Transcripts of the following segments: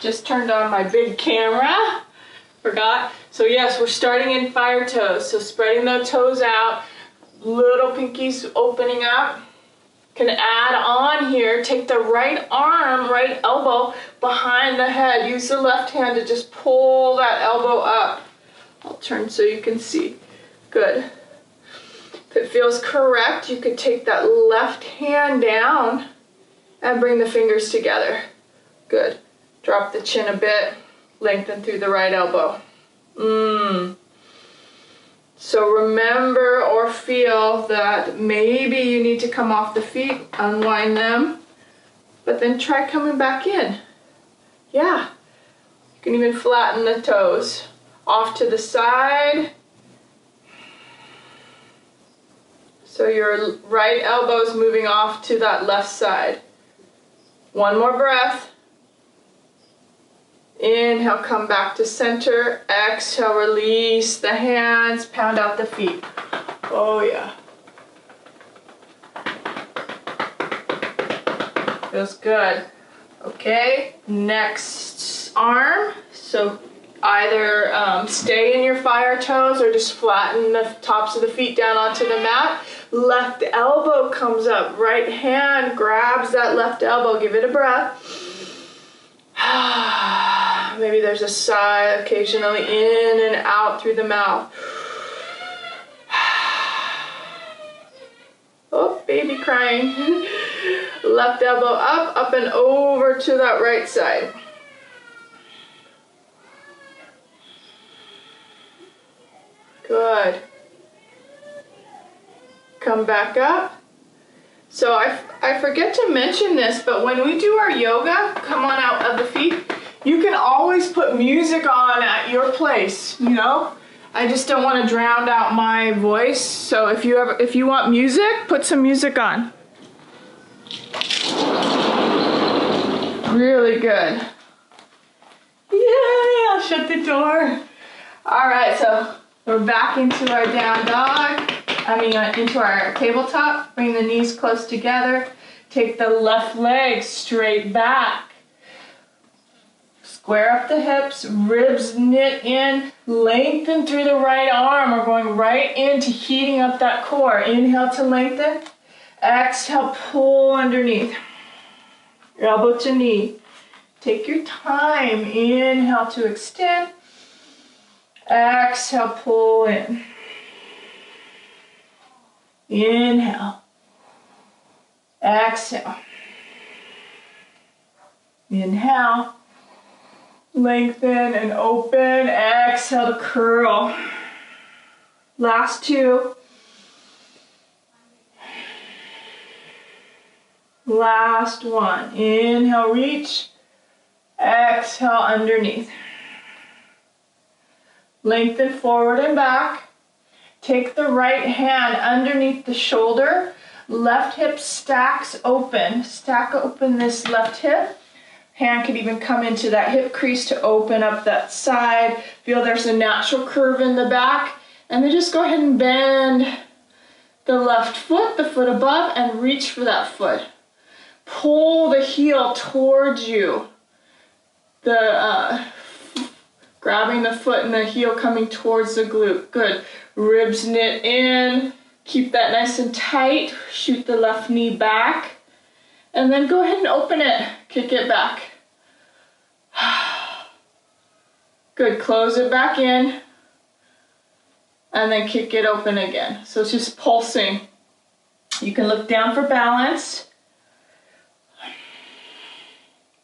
just turned on my big camera. Forgot. So yes, we're starting in fire toes. So spreading the toes out, little pinkies opening up. Can add on here, take the right arm, right elbow behind the head. Use the left hand to just pull that elbow up. I'll turn so you can see. Good. If it feels correct, you could take that left hand down and bring the fingers together. Good. Drop the chin a bit, lengthen through the right elbow. So remember or feel that maybe you need to come off the feet, unwind them, but then try coming back in. Yeah. You can even flatten the toes. Off to the side. So your right elbow's moving off to that left side. One more breath. Inhale, come back to center. Exhale, release the hands, pound out the feet. Oh yeah. Feels good. Okay, next arm. So either stay in your fire toes or just flatten the tops of the feet down onto the mat. Left elbow comes up. Right hand grabs that left elbow. Give it a breath. Maybe there's a sigh occasionally in and out through the mouth. Oh, baby crying. Left elbow up, up and over to that right side. Good. Come back up. So I forget to mention this, but when we do our yoga, come on out of the feet, you can always put music on at your place, you know? I just don't want to drown out my voice. So if you want music, put some music on. Really good. Yay, I'll shut the door. All right, so we're back into our down dog. Into our tabletop. Bring the knees close together. Take the left leg straight back. Square up the hips, ribs knit in, lengthen through the right arm. We're going right into heating up that core. Inhale to lengthen. Exhale, pull underneath. Elbow to knee. Take your time. Inhale to extend. Exhale, pull in. Inhale. Exhale. Inhale. Lengthen and open. Exhale to curl. Last two. Last one. Inhale, reach. Exhale, underneath. Lengthen forward and back. Take the right hand underneath the shoulder. Left hip stacks open. Stack open this left hip. Hand could even come into that hip crease to open up that side. Feel there's a natural curve in the back. And then just go ahead and bend the left foot, the foot above, and reach for that foot. Pull the heel towards you. Grabbing the foot and the heel coming towards the glute. Good. Ribs knit in. Keep that nice and tight. Shoot the left knee back. And then go ahead and open it. Kick it back. Good. Close it back in. And then kick it open again. So it's just pulsing. You can look down for balance.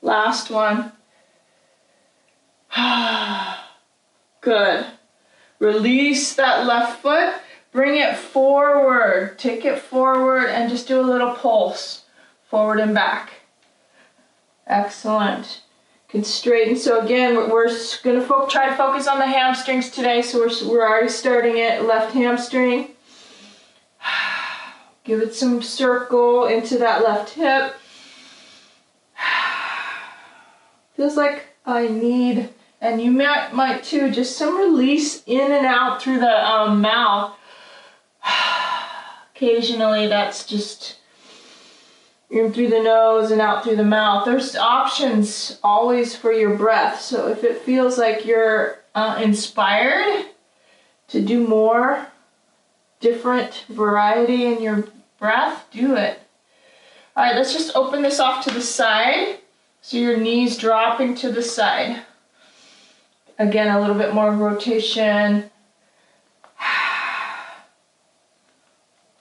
Last one. Good. Release that left foot. Bring it forward. Take it forward and just do a little pulse. Forward and back. Excellent. Can straighten. So again, we're going to try to focus on the hamstrings today. So we're already starting it. Left hamstring. Give it some circle into that left hip. Feels like I need, and you might too, just some release in and out through the mouth. Occasionally that's just in through the nose and out through the mouth. There's options always for your breath. So if it feels like you're inspired to do more different variety in your breath, do it. All right, let's just open this off to the side. So your knees dropping to the side. Again, a little bit more rotation.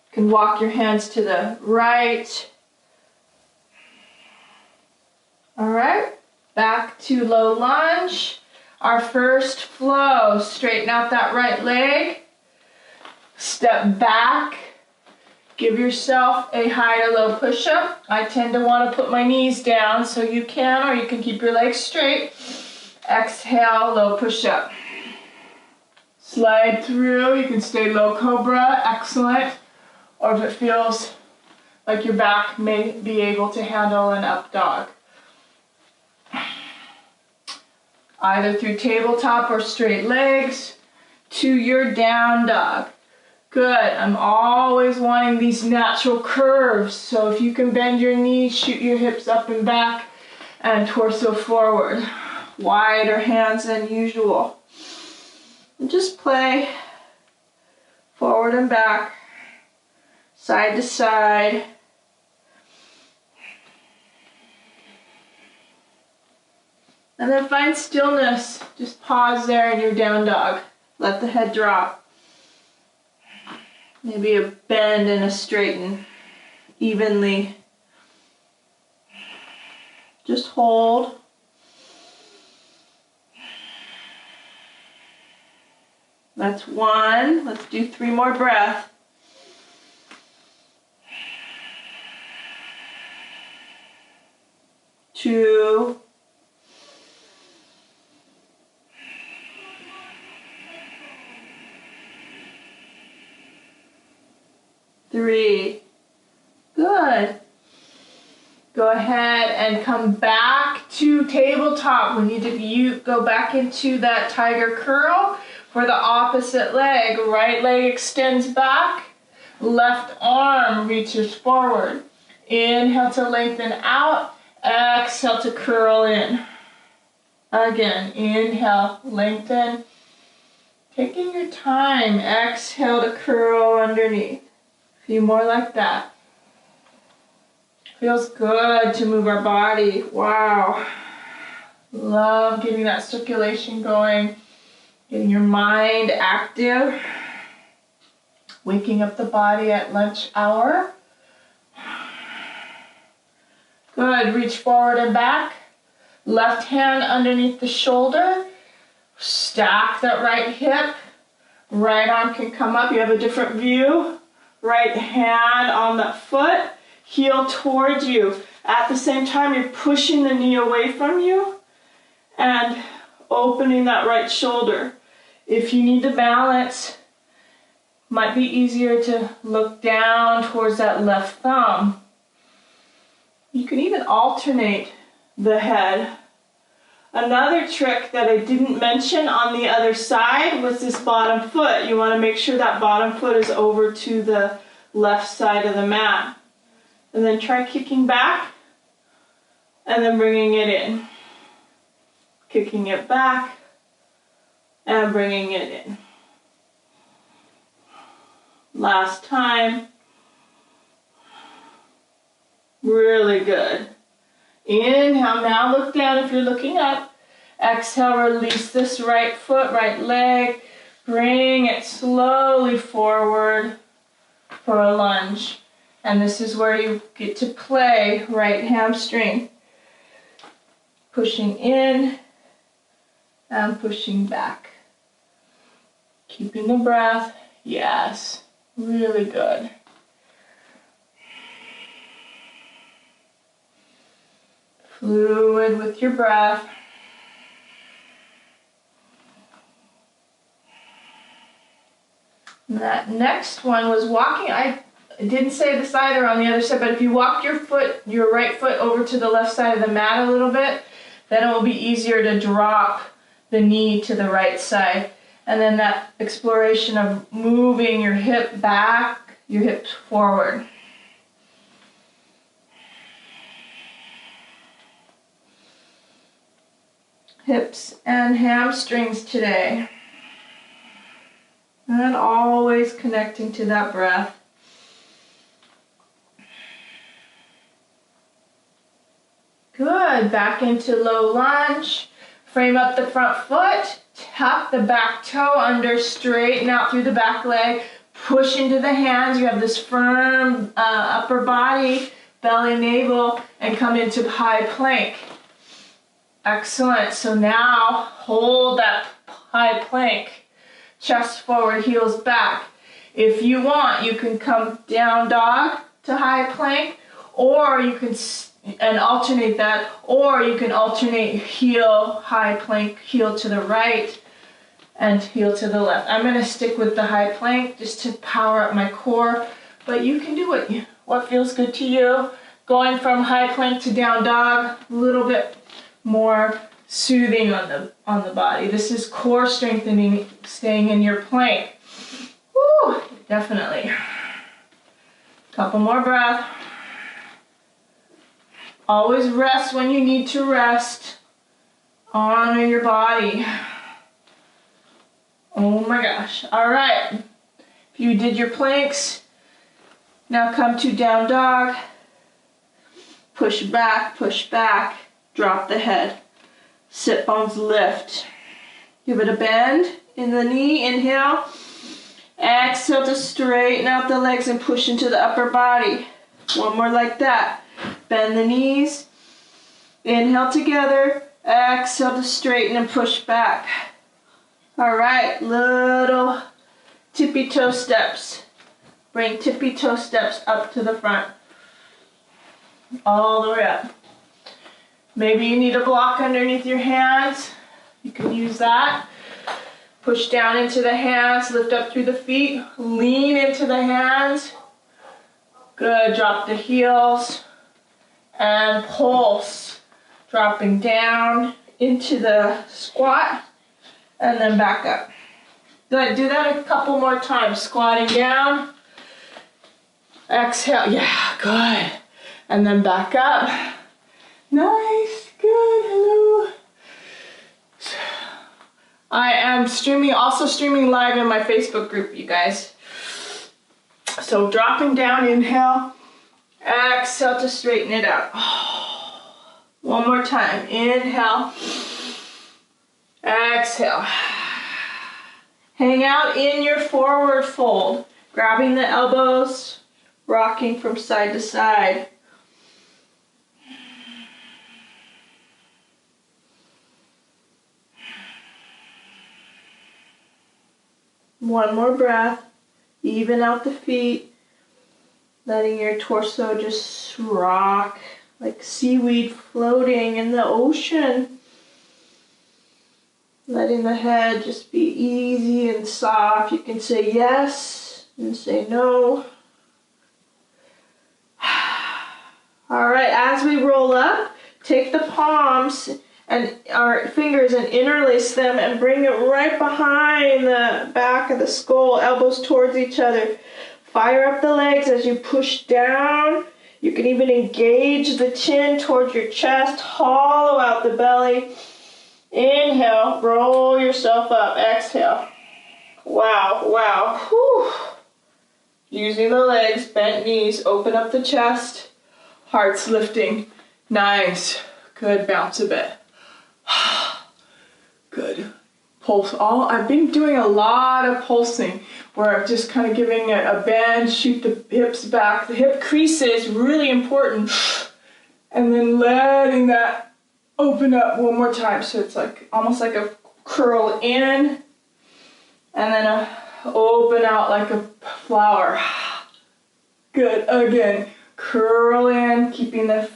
You can walk your hands to the right. All right, back to low lunge. Our first flow, straighten out that right leg. Step back. Give yourself a high to low push-up. I tend to want to put my knees down, so you can, or you can keep your legs straight. Exhale, low push-up. Slide through. You can stay low cobra. Excellent. Or if it feels like your back may be able to handle an up dog. Either through tabletop or straight legs to your down dog. Good. I'm always wanting these natural curves. So if you can bend your knees, shoot your hips up and back and torso forward. Wider hands than usual. And just play forward and back, side to side. And then find stillness. Just pause there in your down dog. Let the head drop. Maybe a bend and a straighten evenly. Just hold. That's one. Let's do 3 more breaths. Two. 3. Good. Go ahead and come back to tabletop. We need to go back into that tiger curl for the opposite leg. Right leg extends back. Left arm reaches forward. Inhale to lengthen out. Exhale to curl in. Again, inhale, lengthen. Taking your time. Exhale to curl underneath. A few more like that. Feels good to move our body. Wow. Love getting that circulation going. Getting your mind active. Waking up the body at lunch hour. Good. Reach forward and back. Left hand underneath the shoulder. Stack that right hip. Right arm can come up. You have a different view. Right hand on that foot. Heel towards you. At the same time, you're pushing the knee away from you and opening that right shoulder. If you need to balance, might be easier to look down towards that left thumb. You can even alternate the head. Another trick that I didn't mention on the other side was this bottom foot. You want to make sure that bottom foot is over to the left side of the mat. And then try kicking back and then bringing it in. Kicking it back and bringing it in. Last time. Really good. Inhale, now look down if you're looking up. Exhale, release this right foot, right leg. Bring it slowly forward for a lunge. And this is where you get to play right hamstring. Pushing in and pushing back. Keeping the breath. Yes, really good. Fluid with your breath. And that next one was walking. I didn't say this either on the other side, but if you walk your right foot over to the left side of the mat a little bit, then it will be easier to drop the knee to the right side. And then that exploration of moving your hip back, your hips forward. hips and hamstrings today. And always connecting to that breath. Good. Back into low lunge. Frame up the front foot. Tuck the back toe under, straighten out through the back leg. Push into the hands. You have this firm upper body, belly, navel, and come into high plank. Excellent. So now hold that high plank. Chest forward, heels back. If you want, you can come down dog to high plank, or you can and alternate that, or you can alternate heel, high plank, heel to the right, and heel to the left. I'm going to stick with the high plank just to power up my core, but you can do what feels good to you. Going from high plank to down dog, a little bit more soothing on the body. This is core strengthening, staying in your plank. Woo, definitely. Couple more breath. Always rest when you need to rest. Honor your body. Oh my gosh. All right. If you did your planks, now come to down dog. Push back, drop the head. Sit bones lift. Give it a bend in the knee, inhale. Exhale to straighten out the legs and push into the upper body. One more like that. Bend the knees. Inhale together. Exhale to straighten and push back. All right, little tippy toe steps. Bring tippy toe steps up to the front. All the way up. Maybe you need a block underneath your hands. You can use that. Push down into the hands, lift up through the feet, lean into the hands. Good, drop the heels and pulse. Dropping down into the squat and then back up. Good, do that a couple more times. Squatting down, exhale, yeah, good. And then back up. Nice, good, hello. I am also streaming live in my Facebook group, you guys. So dropping down, inhale, exhale to straighten it out. One more time, inhale, exhale. Hang out in your forward fold, grabbing the elbows, rocking from side to side. One more breath. Even out the feet. Letting your torso just rock like seaweed floating in the ocean. Letting the head just be easy and soft. You can say yes and say no. All right, as we roll up, take the palms and our fingers and interlace them and bring it right behind the back of the skull, elbows towards each other. Fire up the legs as you push down. You can even engage the chin towards your chest, hollow out the belly. Inhale, roll yourself up, exhale. Wow, wow, whew. Using the legs, bent knees, open up the chest, heart's lifting. Nice, good, bounce a bit. Good. Pulse. I've been doing a lot of pulsing where I'm just kind of giving it a bend, shoot the hips back. The hip creases, really important. And then letting that open up one more time. So it's like almost like a curl in and then a open out like a flower. Good. Again, curl in, keeping the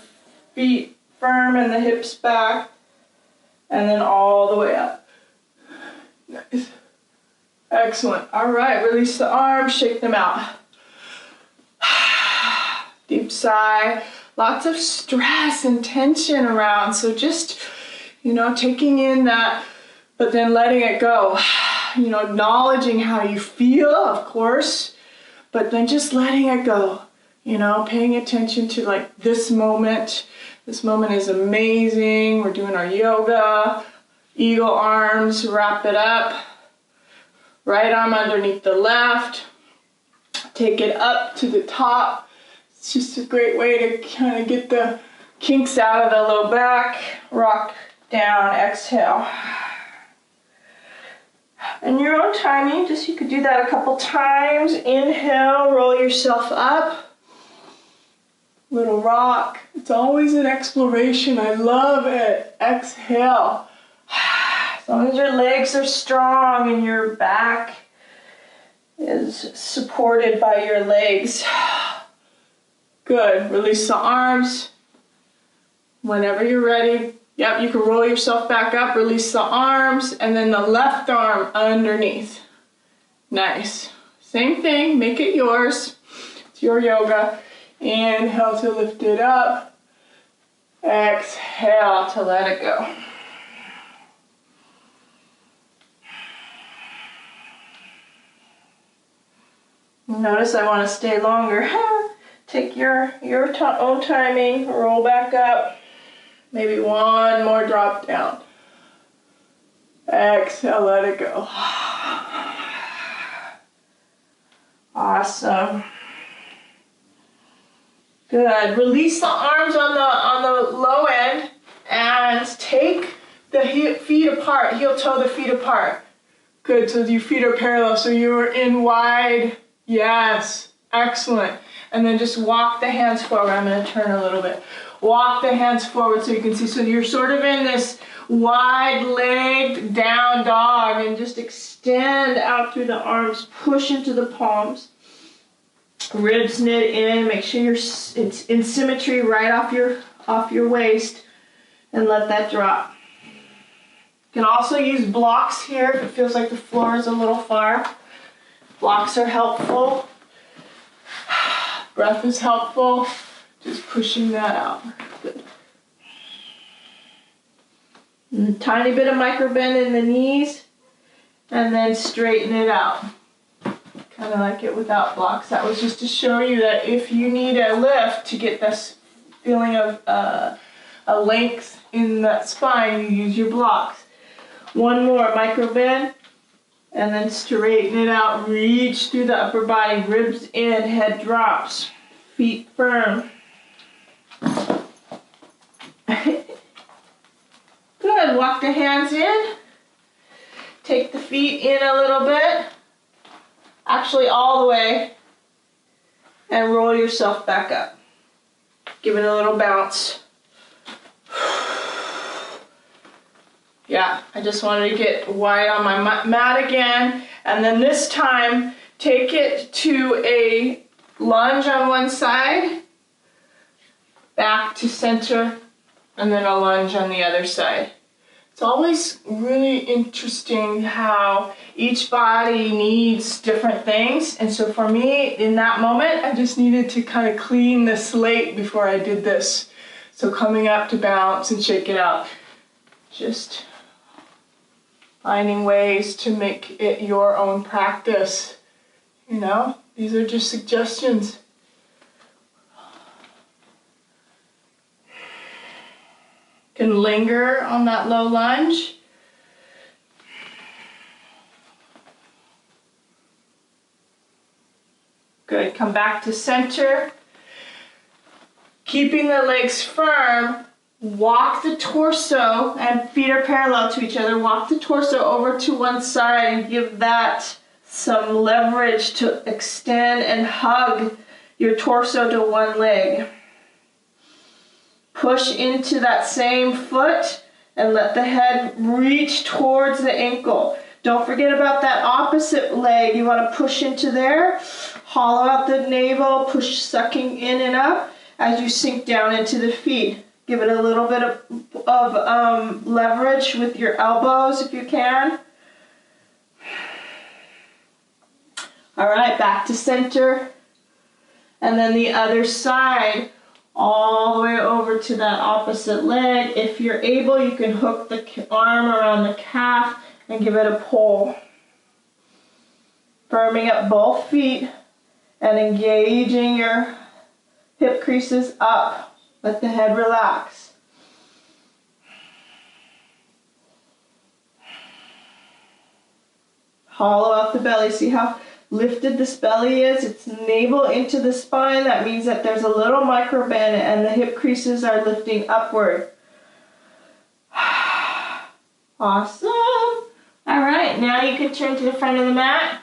feet firm and the hips back. And then all the way up. Nice. Excellent. All right, release the arms, shake them out. Deep sigh. Lots of stress and tension around. So just, taking in that, but then letting it go. Acknowledging how you feel, of course, but then just letting it go. Paying attention to like this moment. This moment is amazing. We're doing our yoga. Eagle arms, wrap it up. Right arm underneath the left. Take it up to the top. It's just a great way to kind of get the kinks out of the low back. Rock down, exhale. In your own timing, just you could do that a couple times. Inhale, roll yourself up. Little rock. It's always an exploration. I love it. Exhale. As long as your legs are strong and your back is supported by your legs. Good. Release the arms. Whenever you're ready. Yep, you can roll yourself back up, release the arms, and then the left arm underneath. Nice. Same thing, make it yours. It's your yoga. Inhale to lift it up. Exhale to let it go. Notice I want to stay longer. Take your own timing, roll back up. Maybe one more drop down. Exhale, let it go. Awesome. Good. Release the arms on the low end and take the feet apart, heel toe the feet apart. Good, so your feet are parallel, so you're in wide. Yes, excellent. And then just walk the hands forward. I'm going to turn a little bit. Walk the hands forward so you can see. So you're sort of in this wide-legged down dog, and just extend out through the arms. Push into the palms. Ribs knit in. Make sure it's in symmetry right off your waist, and let that drop. You can also use blocks here if it feels like the floor is a little far. Blocks are helpful. Breath is helpful. Just pushing that out. Good. And a tiny bit of micro bend in the knees, and then straighten it out. Kind of like it without blocks. That was just to show you that if you need a lift to get this feeling of a length in that spine, you use your blocks. One more micro bend, and then straighten it out. Reach through the upper body, ribs in, head drops, feet firm. Good. Walk the hands in. Take the feet in a little bit. Actually, all the way. And roll yourself back up. Give it a little bounce. Yeah, I just wanted to get wide on my mat again. And then this time, take it to a lunge on one side, back to center, and then a lunge on the other side. It's always really interesting how each body needs different things. And so for me, in that moment, I just needed to kind of clean the slate before I did this. So coming up to bounce and shake it out. Just finding ways to make it your own practice. You know, these are just suggestions. Can linger on that low lunge. Good, come back to center. Keeping the legs firm, walk the torso, and feet are parallel to each other. Walk the torso over to one side and give that some leverage to extend and hug your torso to one leg. Push into that same foot and let the head reach towards the ankle. Don't forget about that opposite leg. You want to push into there, hollow out the navel, push sucking in and up as you sink down into the feet. Give it a little bit of leverage with your elbows if you can. All right, back to center. And then the other side, all the way over to that opposite leg. If you're able, you can hook the arm around the calf and give it a pull. Firming up both feet and engaging your hip creases up. Let the head relax. Hollow out the belly. See how lifted this belly is? It's navel into the spine. That means that there's a little micro bend and the hip creases are lifting upward. Awesome. All right, now you can turn to the front of the mat.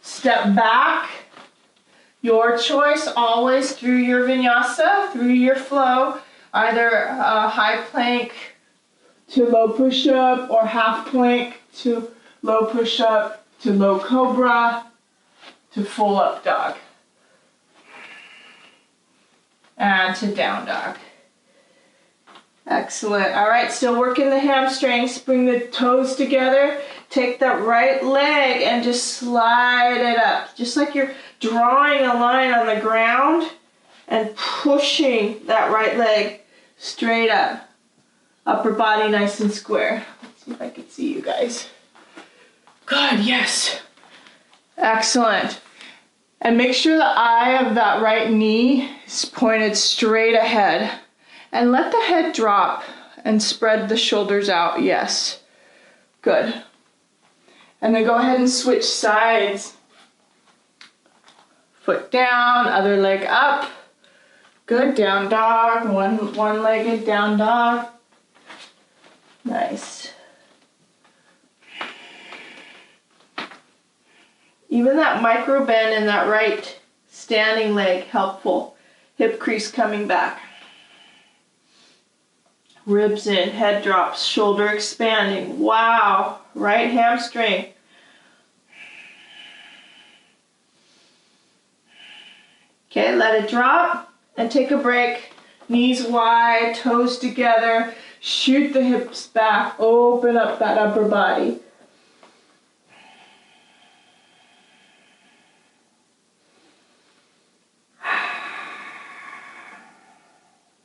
Step back. Your choice, always through your vinyasa, through your flow. Either a high plank to low push-up or half plank to low push-up to low cobra to full up dog. And to down dog. Excellent. All right, still working the hamstrings. Bring the toes together. Take that right leg and just slide it up. Just like you're drawing a line on the ground and pushing that right leg straight up. Upper body nice and square. Let's see if I can see you guys. Good, yes. Excellent. And make sure the eye of that right knee is pointed straight ahead. And let the head drop and spread the shoulders out. Yes. Good. And then go ahead and switch sides. Foot down, other leg up. Good, down dog, one-legged down dog. Nice. Even that micro bend in that right standing leg, helpful. Hip crease coming back. Ribs in, head drops, shoulder expanding. Wow, right hamstring. Okay, let it drop and take a break. Knees wide, toes together. Shoot the hips back, open up that upper body.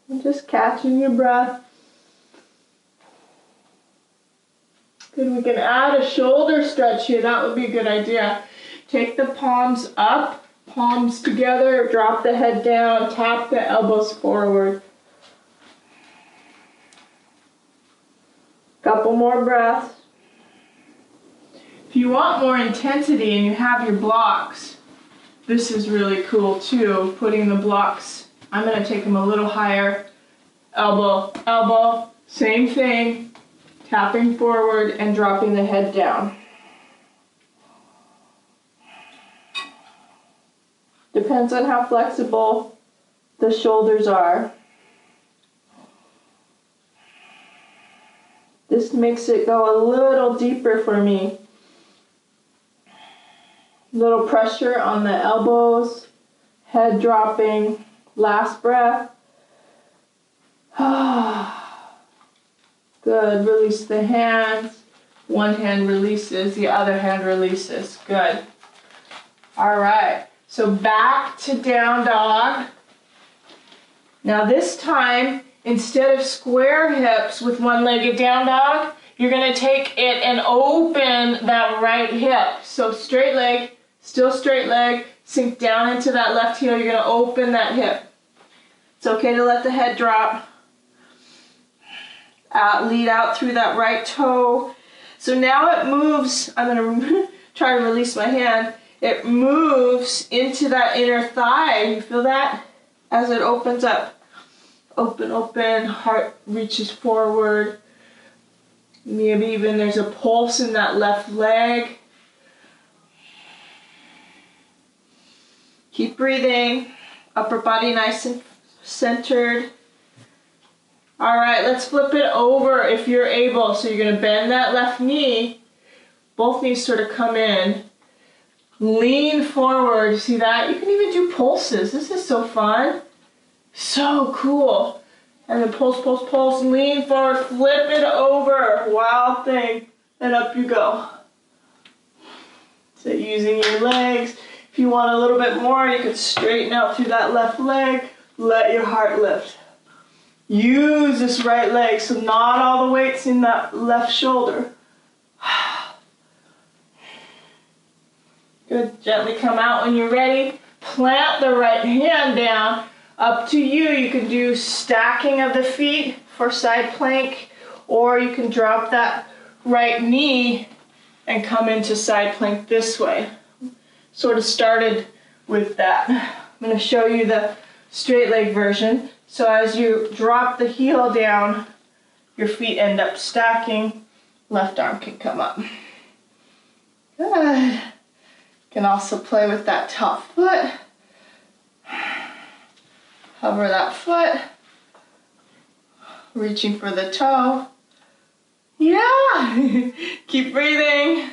And just catching your breath. Good, we can add a shoulder stretch here. That would be a good idea. Take the palms up, palms together, drop the head down, tap the elbows forward. Couple more breaths. If you want more intensity and you have your blocks, this is really cool too, putting the blocks. I'm going to take them a little higher. Elbow, elbow, same thing. Tapping forward and dropping the head down. Depends on how flexible the shoulders are. This makes it go a little deeper for me. Little pressure on the elbows, head dropping. Last breath. Good, release the hands. One hand releases, the other hand releases. Good. All right, so back to down dog. Now this time, instead of square hips with one-legged down dog, you're gonna take it and open that right hip. So straight leg, still straight leg, sink down into that left heel. You're gonna open that hip. It's okay to let the head drop. Lead out through that right toe. So now it moves. I'm going to try to release my hand. It moves into that inner thigh. You feel that? As it opens up. Open, open. Heart reaches forward. Maybe even there's a pulse in that left leg. Keep breathing. Upper body nice and centered. All right, let's flip it over if you're able. So you're gonna bend that left knee. Both knees sort of come in. Lean forward, see that? You can even do pulses. This is so fun. So cool. And then pulse, pulse, pulse, lean forward, flip it over. Wild thing, and up you go. So using your legs. If you want a little bit more, you can straighten out through that left leg. Let your heart lift. Use this right leg, so not all the weight's in that left shoulder. Good, gently come out when you're ready. Plant the right hand down. Up to you, you can do stacking of the feet for side plank, or you can drop that right knee and come into side plank this way. Sort of started with that. I'm going to show you the straight leg version. So as you drop the heel down, your feet end up stacking. Left arm can come up. Good. Can also play with that top foot. Hover that foot. Reaching for the toe. Yeah! Keep breathing.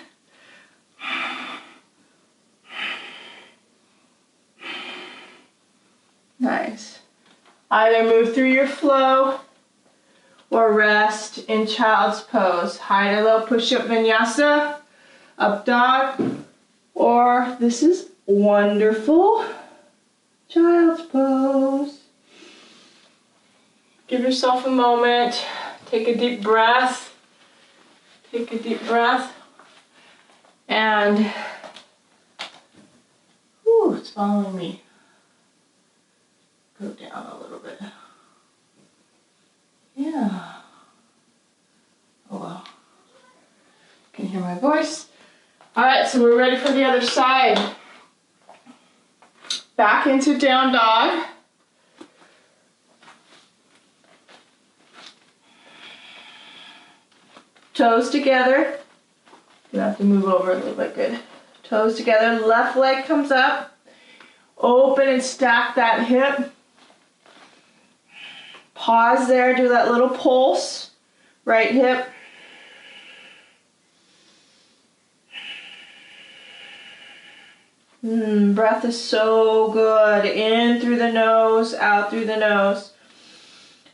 Nice. Either move through your flow or rest in child's pose. High to low push-up vinyasa, up dog, or this is wonderful child's pose. Give yourself a moment. Take a deep breath. Take a deep breath. And, whew, it's following me. Go down a little bit. Yeah. Oh well. Can you hear my voice? All right, so we're ready for the other side. Back into down dog. Toes together. You have to move over a little bit, good. Toes together, left leg comes up. Open and stack that hip. Pause there, do that little pulse. Right hip. Breath is so good. In through the nose, out through the nose.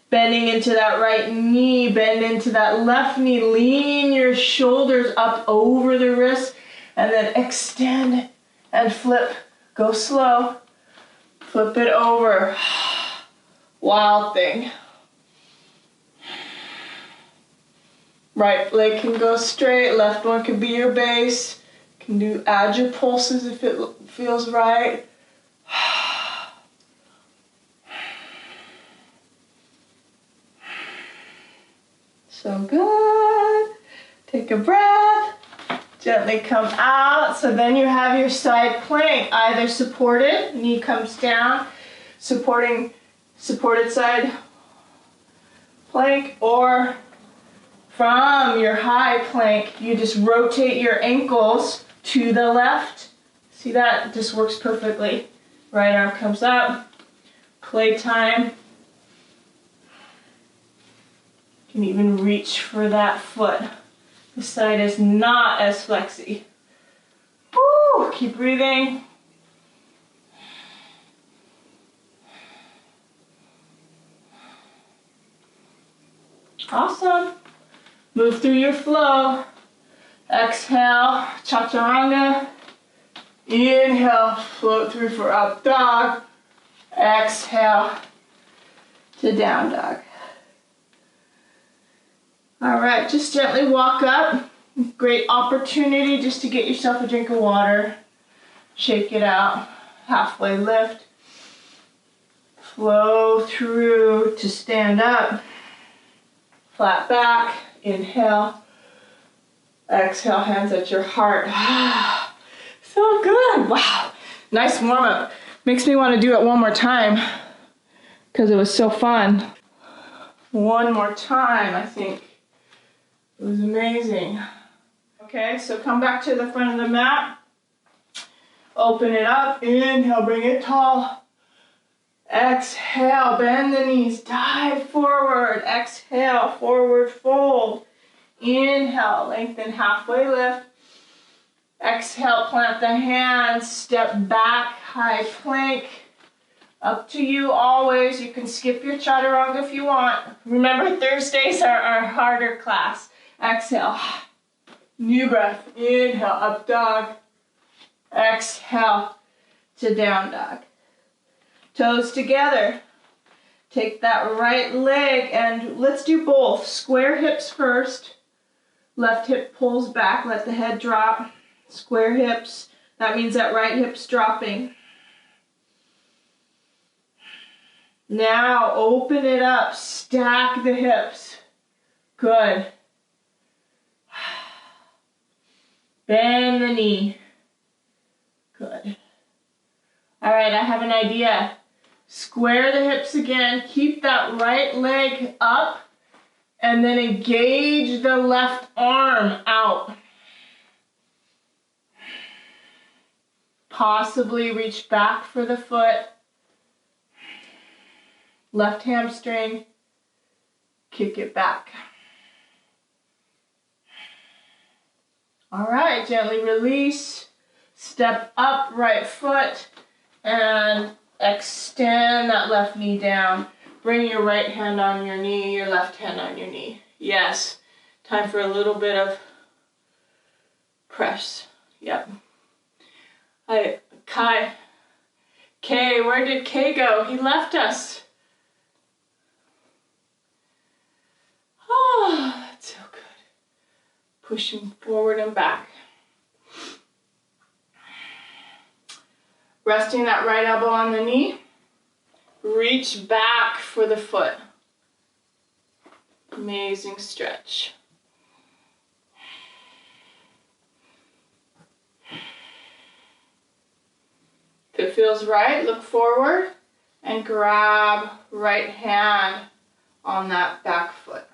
Bending into that right knee, bend into that left knee. Lean your shoulders up over the wrist and then extend and flip. Go slow. Flip it over. Wild thing. Right leg can go straight, left one can be your base. Add your pulses if it feels right. So good. Take a breath. Gently come out. So then you have your side plank, either supported, knee comes down, supported side plank, or from your high plank, you just rotate your ankles to the left. See that? This works perfectly. Right arm comes up. Playtime. You can even reach for that foot. This side is not as flexy. Woo! Keep breathing. Awesome. Move through your flow. Exhale, chaturanga. Inhale, float through for up dog. Exhale to down dog. All right, just gently walk up. Great opportunity just to get yourself a drink of water. Shake it out. Halfway lift. Flow through to stand up. Flat back. Inhale. Exhale, hands at your heart. So good. Wow. Nice warm up. Makes me want to do it one more time because it was so fun. One more time, I think. It was amazing. Okay, so come back to the front of the mat. Open it up. Inhale, bring it tall. Exhale, bend the knees. Dive forward. Exhale, forward fold. Inhale, lengthen halfway lift. Exhale, plant the hands. Step back, high plank. Up to you always. You can skip your chaturanga if you want. Remember, Thursdays are our harder class. Exhale. New breath. Inhale, up dog. Exhale to down dog. Toes together. Take that right leg and let's do both. Square hips first. Left hip pulls back. Let the head drop. Square hips. That means that right hip's dropping. Now open it up. Stack the hips. Good. Bend the knee. Good. All right, I have an idea. Square the hips again. Keep that right leg up and then engage the left arm out. Possibly reach back for the foot. Left hamstring. Kick it back. All right, gently release. Step up, right foot, and extend that left knee down. Bring your right hand on your knee, your left hand on your knee. Yes, time for a little bit of press. Yep. Kay, where did Kay go? He left us. Oh, that's so good. Pushing forward and back. Resting that right elbow on the knee. Reach back for the foot. Amazing stretch. If it feels right, look forward and grab right hand on that back foot.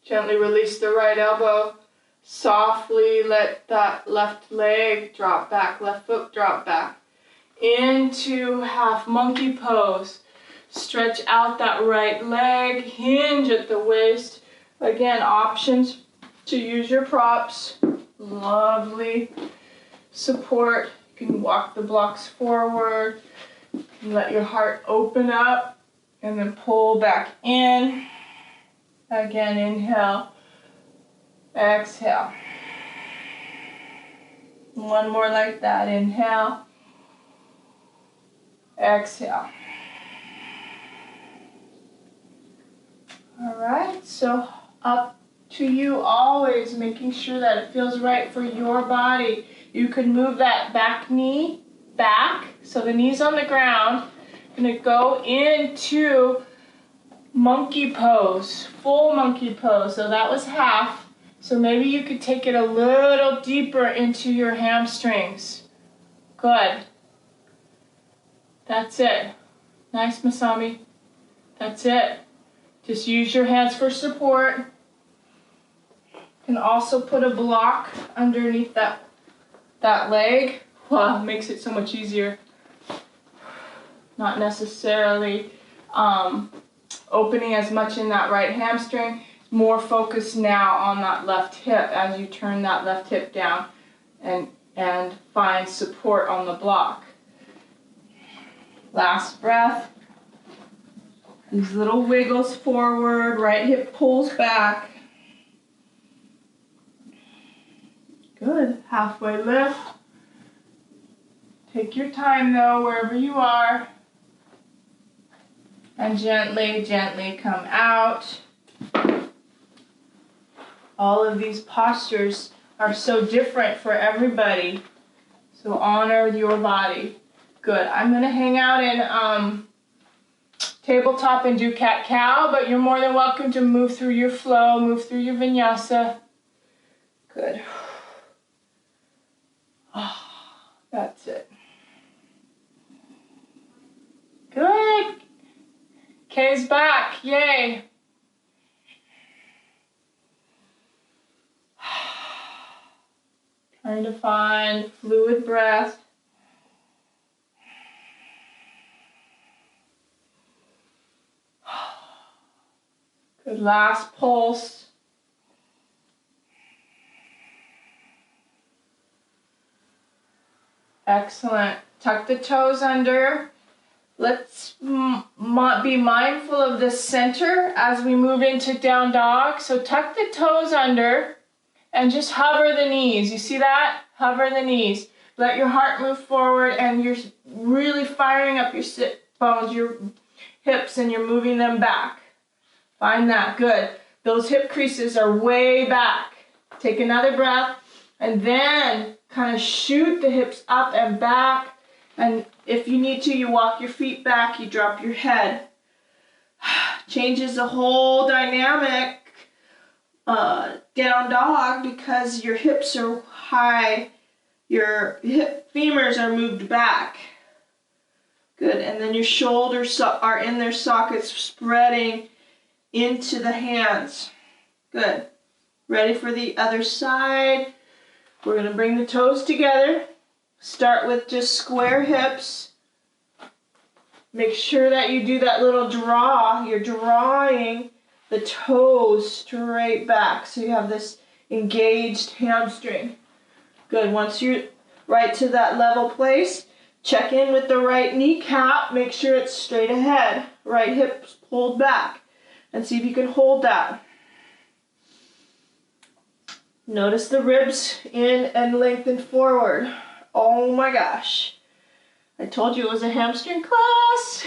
Gently release the right elbow. Softly let that left leg drop back, left foot drop back. Into half monkey pose. Stretch out that right leg, hinge at the waist. Again, options to use your props. Lovely support. You can walk the blocks forward. Let your heart open up and then pull back in. Again, inhale, exhale. One more like that. Inhale, exhale. All right, so up to you always, making sure that it feels right for your body. You can move that back knee back, so the knee's on the ground. You're gonna go into monkey pose, full monkey pose. So that was half. So maybe you could take it a little deeper into your hamstrings. Good. That's it. Nice, Masami. That's it. Just use your hands for support. You can also put a block underneath that leg. Wow, makes it so much easier. Not necessarily opening as much in that right hamstring. More focus now on that left hip as you turn that left hip down and find support on the block. Last breath. These little wiggles forward, right hip pulls back. Good. Halfway lift. Take your time though, wherever you are. And gently, gently come out. All of these postures are so different for everybody. So honor your body. Good. I'm going to hang out in tabletop and do cat-cow, but you're more than welcome to move through your flow, move through your vinyasa. Good. Oh, that's it. Good. Kay's back. Yay. Trying to find fluid breath. Good. Last pulse. Excellent. Tuck the toes under. Let's be mindful of the center as we move into down dog. So tuck the toes under and just hover the knees. You see that? Hover the knees. Let your heart move forward and you're really firing up your sit bones, your hips, and you're moving them back. Find that. Good. Those hip creases are way back. Take another breath and then kind of shoot the hips up and back. And if you need to, you walk your feet back, you drop your head. Changes the whole dynamic. Down dog, because your hips are high, your hip femurs are moved back. Good, and then your shoulders are in their sockets, spreading into the hands. Good. Ready for the other side. We're going to bring the toes together. Start with just square hips. Make sure that you do that little draw. You're drawing the toes straight back, so you have this engaged hamstring. Good. Once you're right to that level place, check in with the right kneecap. Make sure it's straight ahead. Right hip pulled back. And see if you can hold that. Notice the ribs in and lengthen forward. Oh my gosh. I told you it was a hamstring class.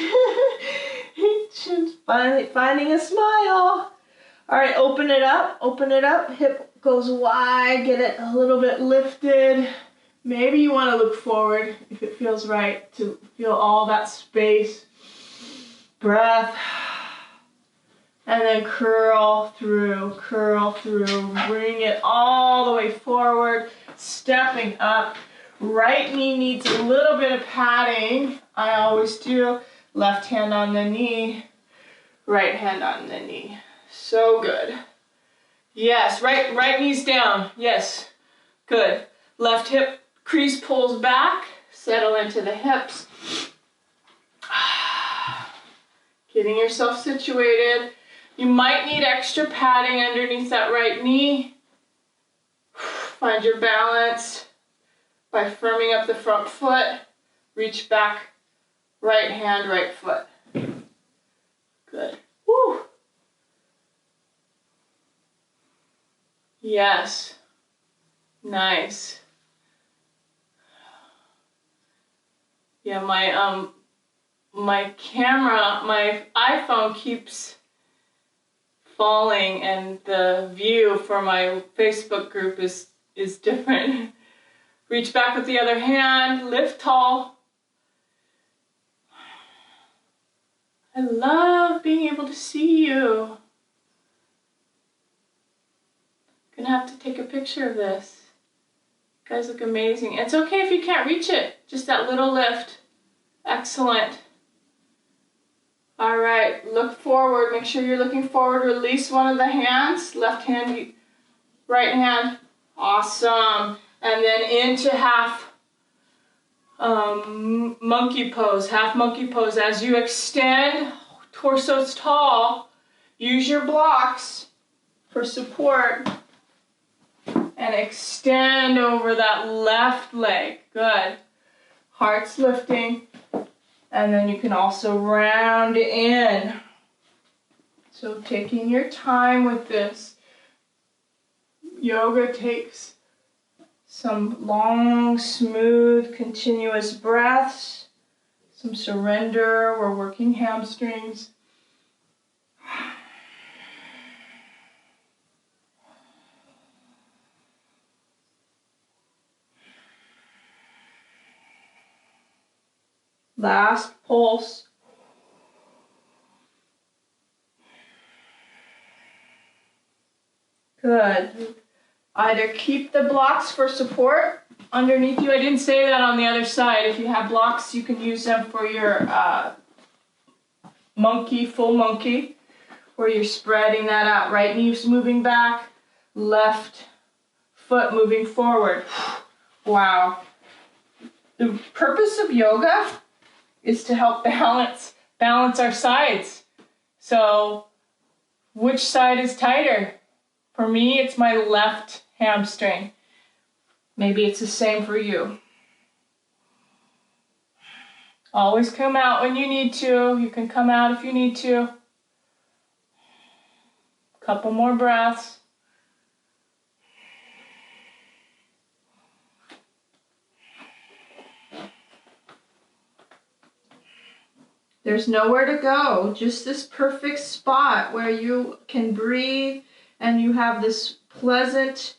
Finally finding a smile. All right, open it up. Open it up. Hip goes wide. Get it a little bit lifted. Maybe you want to look forward if it feels right to feel all that space. Breath. And then curl through. Bring it all the way forward. Stepping up. Right knee needs a little bit of padding. I always do. Left hand on the knee. Right hand on the knee. So good. Yes, right knee's down. Yes. Good. Left hip crease pulls back. Settle into the hips. Getting yourself situated. You might need extra padding underneath that right knee. Find your balance by firming up the front foot. Reach back, right hand, right foot. Good. Woo. Yes. Nice. Yeah, my camera, my iPhone keeps falling, and the view for my Facebook group is different. Reach back with the other hand, lift tall. I love being able to see you. Gonna have to take a picture of this. You guys look amazing. It's okay if you can't reach it, just that little lift. Excellent. All right, look forward. Make sure you're looking forward. Release one of the hands. Left hand, right hand. Awesome. And then into half monkey pose. Half monkey pose. As you extend, torso's tall. Use your blocks for support. And extend over that left leg. Good. Heart's lifting. And then you can also round in. So taking your time with this. Yoga takes some long, smooth, continuous breaths. Some surrender. We're working hamstrings. Last pulse. Good. Either keep the blocks for support underneath you. I didn't say that on the other side. If you have blocks, you can use them for your monkey, full monkey, where you're spreading that out. Right knee's moving back, left foot moving forward. Wow. The purpose of yoga is to help balance our sides. So which side is tighter? For me, it's my left hamstring. Maybe it's the same for you. Always come out when you need to. You can come out if you need to. Couple more breaths. There's nowhere to go, just this perfect spot where you can breathe and you have this pleasant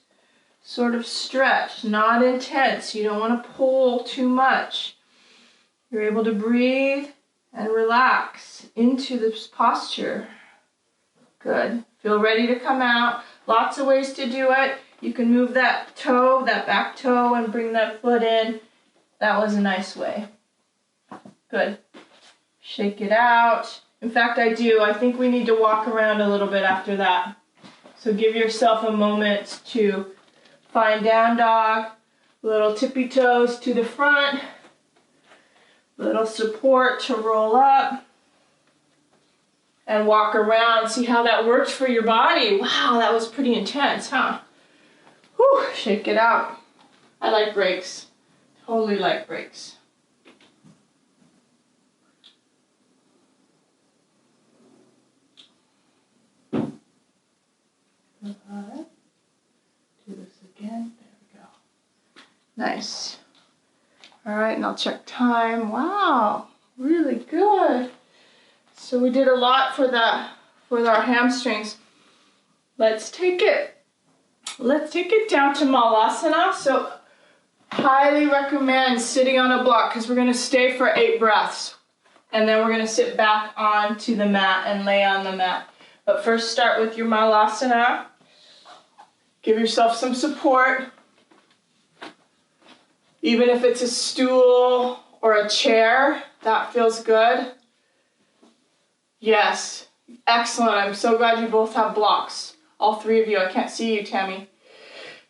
sort of stretch, not intense. You don't want to pull too much. You're able to breathe And relax into this posture. Good. Feel ready to come out. Lots of ways to do it. You can move that toe, that back toe, and bring that foot in. That was a nice way. Good. Shake it out. In fact, I think we need to walk around a little bit after that. So give yourself a moment to find down dog. Little tippy toes to the front. Little support to roll up. And walk around. See how that worked for your body. Wow, that was pretty intense, huh? Whew, shake it out. I like breaks. Totally like breaks. Alright. Do this again. There we go. Nice. Alright, and I'll check time. Wow, really good. So we did a lot for our hamstrings. Let's take it down to Malasana. So highly recommend sitting on a block because we're going to stay for 8 breaths. And then we're going to sit back onto the mat and lay on the mat. But first start with your Malasana. Give yourself some support. Even if it's a stool or a chair, that feels good. Yes, excellent. I'm so glad you both have blocks. All 3 of you. I can't see you, Tammy.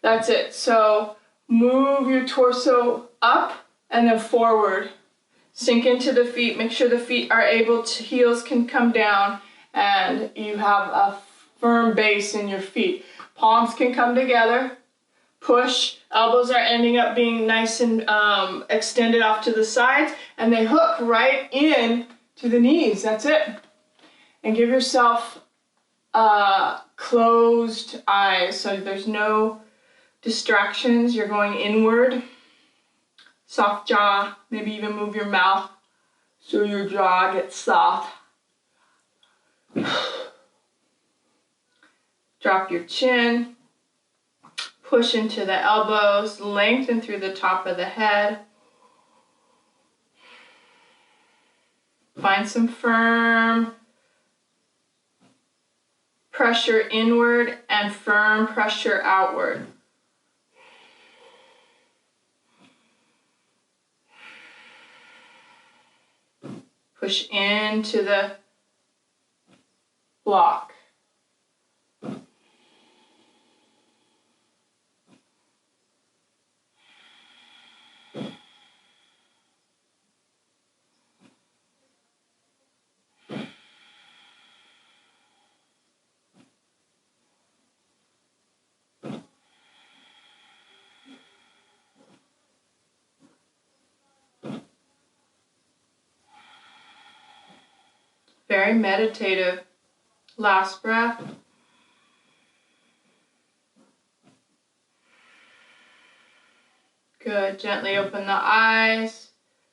That's it. So move your torso up and then forward. Sink into the feet. Make sure the feet are able to, heels can come down and you have a firm base in your feet. Palms can come together. Push. Elbows are ending up being nice and extended off to the sides and they hook right in to the knees. That's it. And give yourself closed eyes so there's no distractions. You're going inward. Soft jaw. Maybe even move your mouth so your jaw gets soft. Drop your chin. Push into the elbows. Lengthen through the top of the head. Find some firm pressure inward and firm pressure outward. Push into the block. Very meditative. Last breath. Good. Gently open the eyes.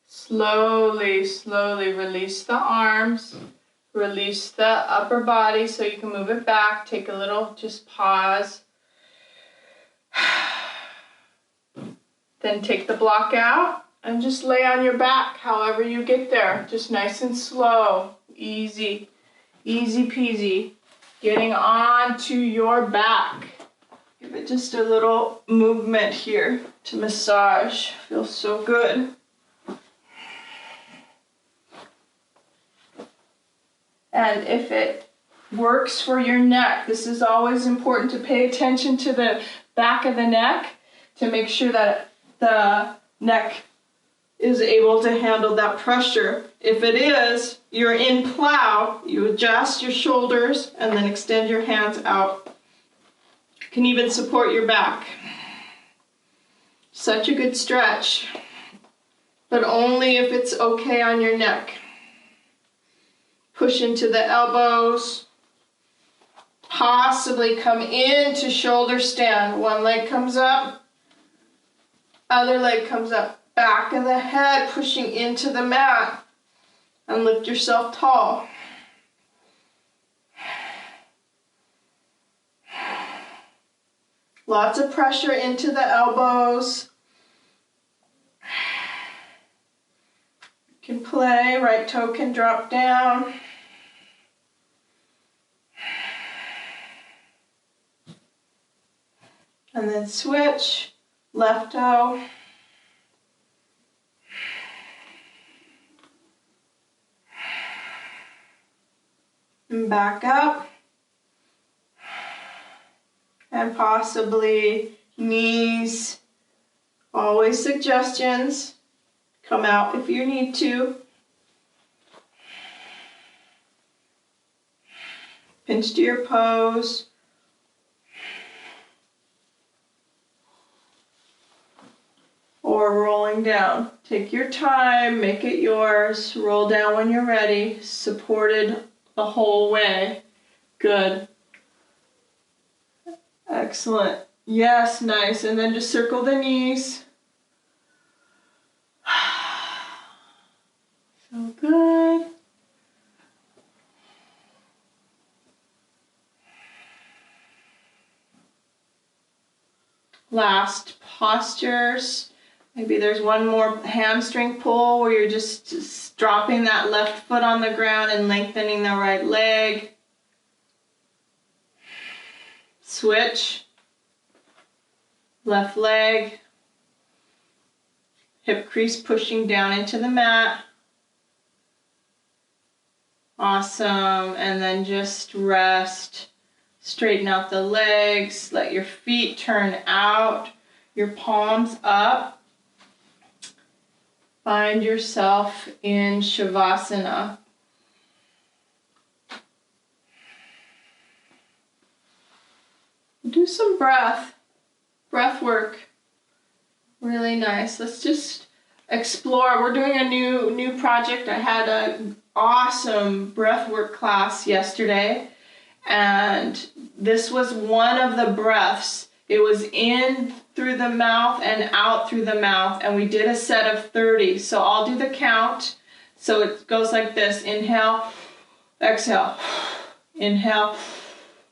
Slowly, slowly release the arms. Release the upper body so you can move it back. Take a little, just pause. Then take the block out and just lay on your back however you get there. Just nice and slow. Easy, easy peasy. Getting onto your back. Give it just a little movement here to massage. Feels so good. And if it works for your neck, this is always important to pay attention to the back of the neck to make sure that the neck is able to handle that pressure. If it is, you're in plow, you adjust your shoulders and then extend your hands out. You can even support your back. Such a good stretch, but only if it's okay on your neck. Push into the elbows. Possibly come into shoulder stand. One leg comes up, other leg comes up. Back of the head pushing into the mat and lift yourself tall. Lots of pressure into the elbows. can play, right toe can drop down. And then switch, left toe. And back up. And possibly knees, always suggestions. Come out if you need to. Pinch to your pose. Or rolling down. Take your time, make it yours. Roll down when you're ready. Supported the whole way. Good. Excellent. Yes, nice. And then just circle the knees. So good. Last postures. Maybe there's one more hamstring pull where you're just dropping that left foot on the ground and lengthening the right leg. Switch. Left leg. Hip crease pushing down into the mat. Awesome. And then just rest. Straighten out the legs. Let your feet turn out. Your palms up. Find yourself in Shavasana. Do some breath work. Really nice. Let's just explore. We're doing a new project. I had an awesome breath work class yesterday, and this was one of the breaths. It was in through the mouth and out through the mouth, and we did a set of 30. So I'll do the count. So it goes like this. Inhale, exhale, inhale,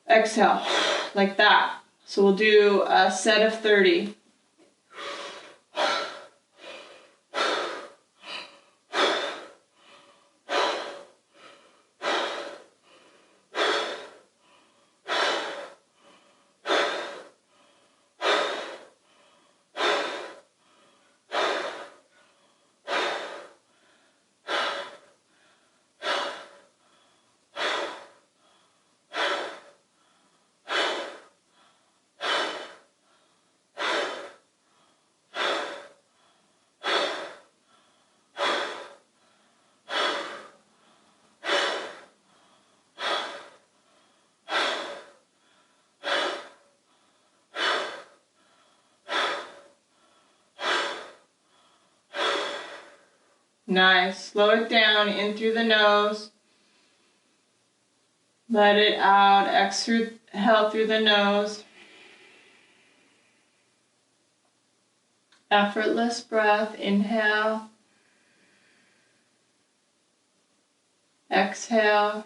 exhale, like that. So we'll do a set of 30. Nice. Slow it down, in through the nose. Let it out. Exhale through the nose. Effortless breath. Inhale. Exhale.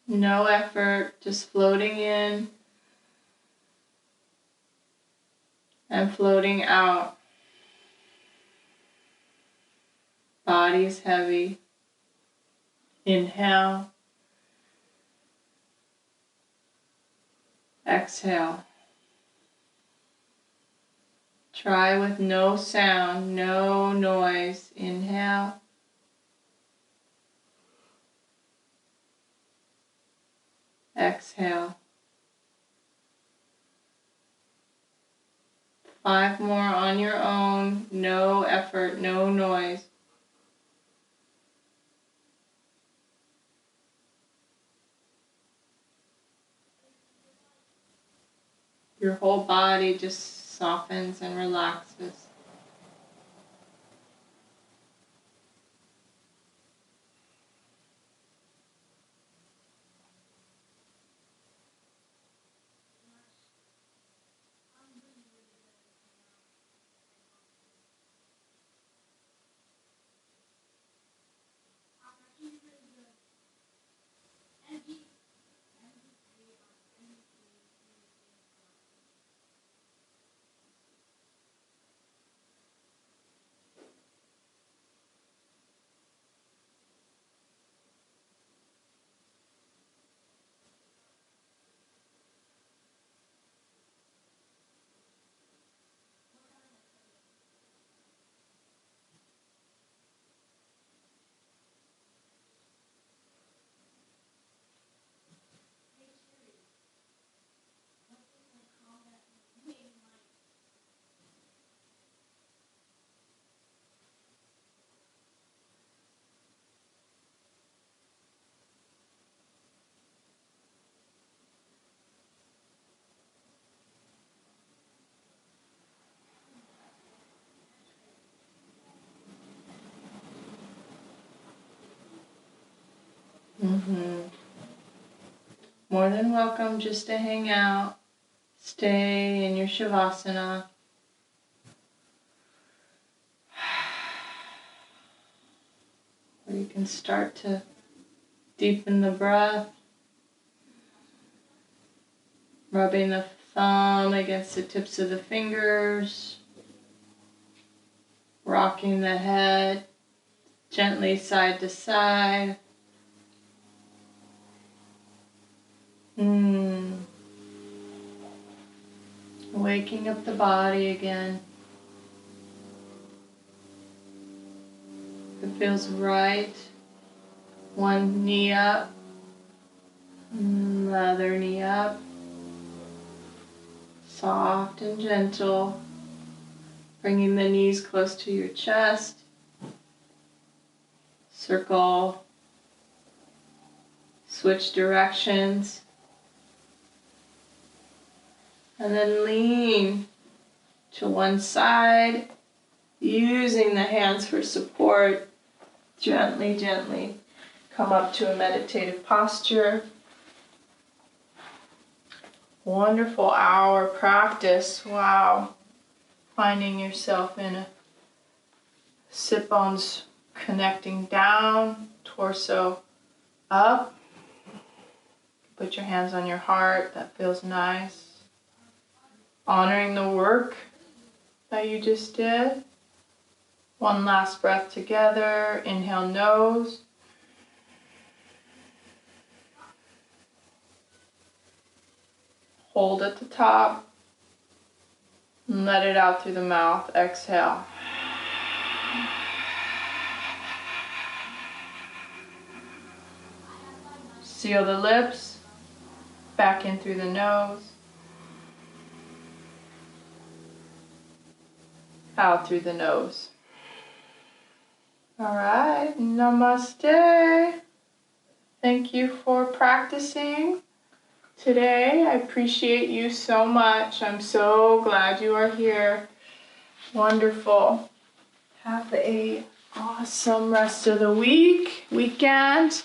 No effort, just floating in and floating out. Body's heavy. Inhale. Exhale. Try with no sound, no noise. Inhale. Exhale. 5 more on your own. No effort, no noise. Your whole body just softens and relaxes. More than welcome just to hang out. Stay in your Shavasana. Or you can start to deepen the breath. Rubbing the thumb against the tips of the fingers. Rocking the head gently side to side. Waking up the body again. If it feels right, one knee up, the other knee up. Soft and gentle, bringing the knees close to your chest. Circle, switch directions, and then lean to one side, using the hands for support. Gently, gently come up to a meditative posture. Wonderful hour practice. Wow. Finding yourself in a sit bones connecting down, torso up. Put your hands on your heart. That feels nice. Honoring the work that you just did. One last breath together. Inhale, nose. Hold at the top. And let it out through the mouth. Exhale. Seal the lips. Back in through the nose. Out through the nose. All right. Namaste. Thank you for practicing today. I appreciate you so much. I'm so glad you are here. Wonderful. Have a awesome rest of the weekend.